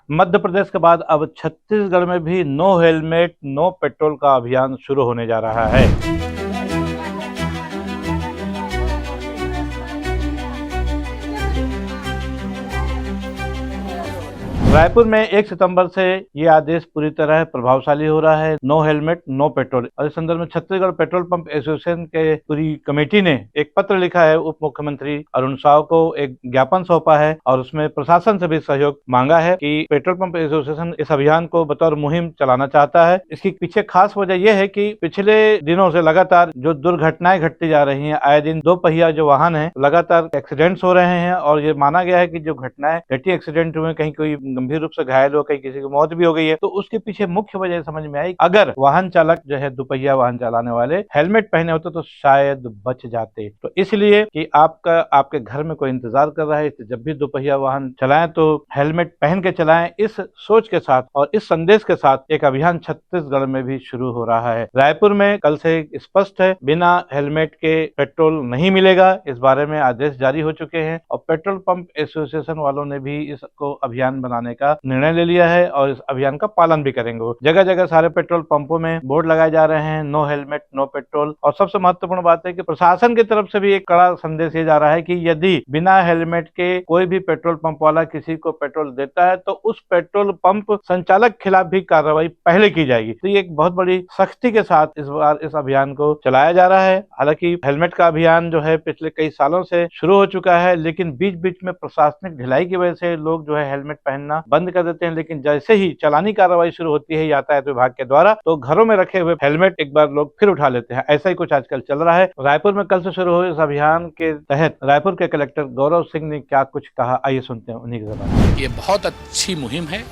मध्य प्रदेश के बाद अब छत्तीसगढ़ में भी नो हेलमेट नो पेट्रोल का अभियान शुरू होने जा रहा है। रायपुर में 1 सितंबर से ये आदेश पूरी तरह प्रभावशाली हो रहा है, नो हेलमेट नो पेट्रोल। और इस संदर्भ में छत्तीसगढ़ पेट्रोल पंप एसोसिएशन के पूरी कमेटी ने एक पत्र लिखा है, उप मुख्यमंत्री अरुण साव को एक ज्ञापन सौंपा है और उसमें प्रशासन से भी सहयोग मांगा है कि पेट्रोल पंप एसोसिएशन इस अभियान को बतौर मुहिम चलाना चाहता है। इसकी पीछे खास वजह यह है कि पिछले दिनों से लगातार जो दुर्घटनाएं घटती जा रही हैं, आए दिन 2 पहिया जो वाहन है लगातार एक्सीडेंट्स हो रहे हैं और ये माना गया है कि जो घटनाएं घटी एक्सीडेंट हुए, कहीं कोई गंभीर रूप से घायल हो, कहीं किसी की मौत भी हो गई है, तो उसके पीछे मुख्य वजह समझ में आई, अगर वाहन चालक जो है दुपहिया वाहन चलाने वाले हेलमेट पहने होते तो शायद बच जाते। तो इसलिए कि आपके घर में कोई इंतजार कर रहा है, इसलिए जब भी दुपहिया वाहन चलाएं तो हेलमेट पहन के चलाएं। इस सोच के साथ और इस संदेश के साथ एक अभियान छत्तीसगढ़ में भी शुरू हो रहा है। रायपुर में कल से स्पष्ट है, बिना हेलमेट के पेट्रोल नहीं मिलेगा। इस बारे में आदेश जारी हो चुके हैं और पेट्रोल पंप एसोसिएशन वालों ने भी इसको अभियान बनाने का निर्णय ले लिया है और इस अभियान का पालन भी करेंगे। जगह जगह सारे पेट्रोल पंपों में बोर्ड लगाए जा रहे हैं, नो हेलमेट नो पेट्रोल। और सबसे महत्वपूर्ण बात है कि प्रशासन की तरफ से भी एक कड़ा संदेश ये जा रहा है कि यदि बिना हेलमेट के कोई भी पेट्रोल पंप वाला किसी को पेट्रोल देता है तो उस पेट्रोल पंप संचालक खिलाफ भी कार्रवाई पहले की जाएगी। तो ये एक बहुत बड़ी सख्ती के साथ इस बार इस अभियान को चलाया जा रहा है। हालांकि हेलमेट का अभियान जो है पिछले कई सालों से शुरू हो चुका है, लेकिन बीच बीच में प्रशासनिक ढिलाई की वजह से लोग जो है हेलमेट पहनना बंद कर देते हैं। लेकिन जैसे ही चालानी कार्रवाई शुरू होती है यातायात विभाग के द्वारा, तो घरों में रखे हुए हेलमेट एक बार लोग फिर उठा लेते हैं। ऐसा ही कुछ आजकल चल रहा है। रायपुर में कल से शुरू हुए इस अभियान के तहत रायपुर के कलेक्टर गौरव सिंह ने क्या कुछ कहा, आइए सुनते हैं उन्हीं की ज़बान। ये बहुत अच्छी मुहिम है,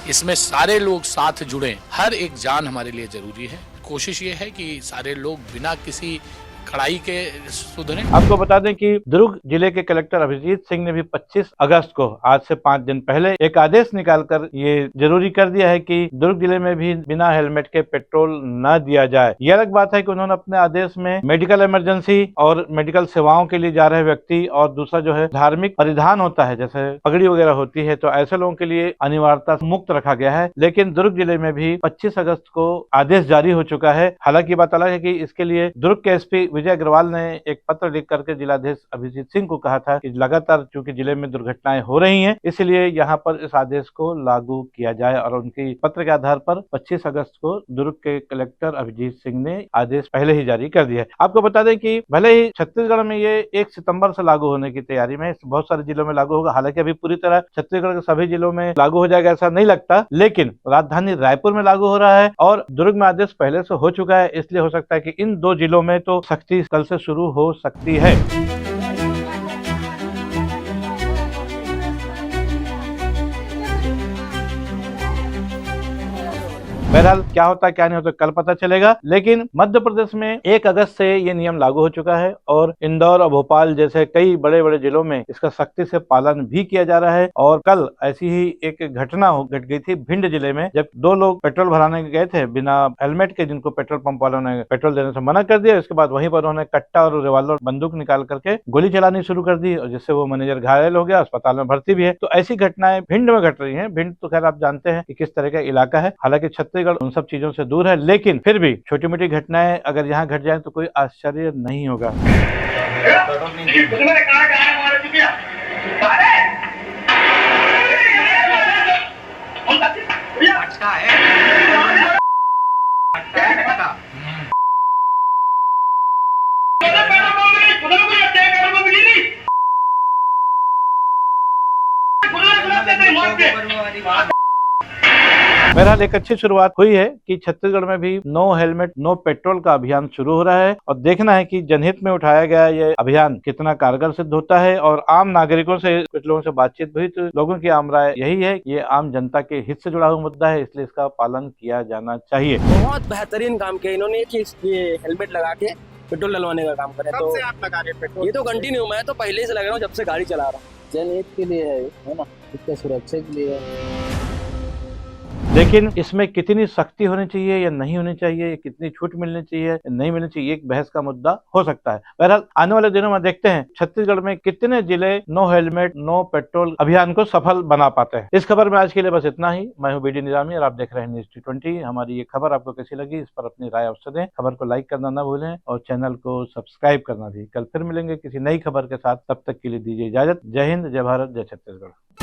इसमें सारे लोग साथ जुड़े, हर एक जान हमारे लिए जरूरी है। कोशिश ये है कि सारे लोग बिना किसी कड़ाई के सुधरे। आपको बता दें कि दुर्ग जिले के कलेक्टर अभिजीत सिंह ने भी 25 अगस्त को, आज से 5 दिन पहले, एक आदेश निकालकर ये जरूरी कर दिया है कि दुर्ग जिले में भी बिना हेलमेट के पेट्रोल न दिया जाए। यह अलग बात है कि उन्होंने अपने आदेश में मेडिकल इमरजेंसी और मेडिकल सेवाओं के लिए जा रहे व्यक्ति और दूसरा जो है धार्मिक परिधान होता है, जैसे पगड़ी वगैरह होती है, तो ऐसे लोगों के लिए अनिवार्यता मुक्त रखा गया है। लेकिन दुर्ग जिले में भी 25 अगस्त को आदेश जारी हो चुका है। हालांकि बात अलग है कि इसके लिए दुर्ग के एसपी विजय अग्रवाल ने एक पत्र लिख करके जिलाधीश अभिजीत सिंह को कहा था कि लगातार चूंकि जिले में दुर्घटनाएं हो रही हैं, इसलिए यहाँ पर इस आदेश को लागू किया जाए। और उनकी पत्र के आधार पर 25 अगस्त को दुर्ग के कलेक्टर अभिजीत सिंह ने आदेश पहले ही जारी कर दिया है। आपको बता दें कि भले ही छत्तीसगढ़ में ये 1 सितंबर से लागू होने की तैयारी में, बहुत सारे जिलों में लागू होगा। हालांकि अभी पूरी तरह छत्तीसगढ़ के सभी जिलों में लागू हो जाएगा ऐसा नहीं लगता, लेकिन राजधानी रायपुर में लागू हो रहा है और दुर्ग में आदेश पहले से हो चुका है। इसलिए हो सकता है कि इन 2 जिलों में तो सख्ती कल से शुरू हो सकती है। बहरहाल क्या होता है क्या नहीं होता कल पता चलेगा। लेकिन मध्य प्रदेश में 1 अगस्त से ये नियम लागू हो चुका है और इंदौर और भोपाल जैसे कई बड़े बड़े जिलों में इसका सख्ती से पालन भी किया जा रहा है। और कल ऐसी ही एक घटना घट गई थी भिंड जिले में, जब 2 लोग पेट्रोल भराने गए थे बिना हेलमेट के, जिनको पेट्रोल पंप वालों ने पेट्रोल देने से मना कर दिया। उसके बाद वहीं पर उन्होंने कट्टा और रिवाल्वर बंदूक निकाल करके गोली चलानी शुरू कर दी और जिससे वो मैनेजर घायल हो गया, अस्पताल में भर्ती भी है। तो ऐसी घटनाएं भिंड में घट रही है। भिंड तो खैर आप जानते हैं कि किस तरह का इलाका है। हालांकि छत्तीसगढ़ उन सब चीजों से दूर है, लेकिन फिर भी छोटी मोटी घटनाएं अगर यहाँ घट जाए तो कोई आश्चर्य नहीं होगा। बहरहाल एक अच्छी शुरुआत हुई है कि छत्तीसगढ़ में भी नो हेलमेट नो पेट्रोल का अभियान शुरू हो रहा है और देखना है कि जनहित में उठाया गया ये अभियान कितना कारगर सिद्ध होता है। और आम नागरिकों से, कुछ लोगों से बातचीत हुई तो लोगों की आम राय यही है कि ये आम जनता के हित से जुड़ा हुआ मुद्दा है, इसलिए इसका पालन किया जाना चाहिए। बहुत बेहतरीन काम किया इन्होंने कि ये हेलमेट लगा के पेट्रोल डलवाने का काम करे। तो आप लगा रहे पेट्रोल? ये तो कंटिन्यू, मैं तो पहले से लगा रहा हूँ जब से गाड़ी चला रहा हूँ। जनहित के लिए है ना, इसका सुरक्षा के लिए है। लेकिन इसमें कितनी सख्ती होनी चाहिए या नहीं होनी चाहिए, कितनी छूट मिलनी चाहिए या नहीं मिलनी चाहिए, एक बहस का मुद्दा हो सकता है। बहरहाल आने वाले दिनों में देखते हैं छत्तीसगढ़ में कितने जिले नो हेलमेट नो पेट्रोल अभियान को सफल बना पाते हैं। इस खबर में आज के लिए बस इतना ही। मैं हूं बीडी निजामी और आप देख रहे हैं न्यूज़ T20। हमारी ये खबर आपको कैसी लगी, इस पर अपनी राय अवश्य दें। खबर को लाइक करना ना भूलें और चैनल को सब्सक्राइब करना भी। कल फिर मिलेंगे किसी नई खबर के साथ, तब तक के लिए दीजिए इजाजत। जय हिंद, जय भारत, जय छत्तीसगढ़।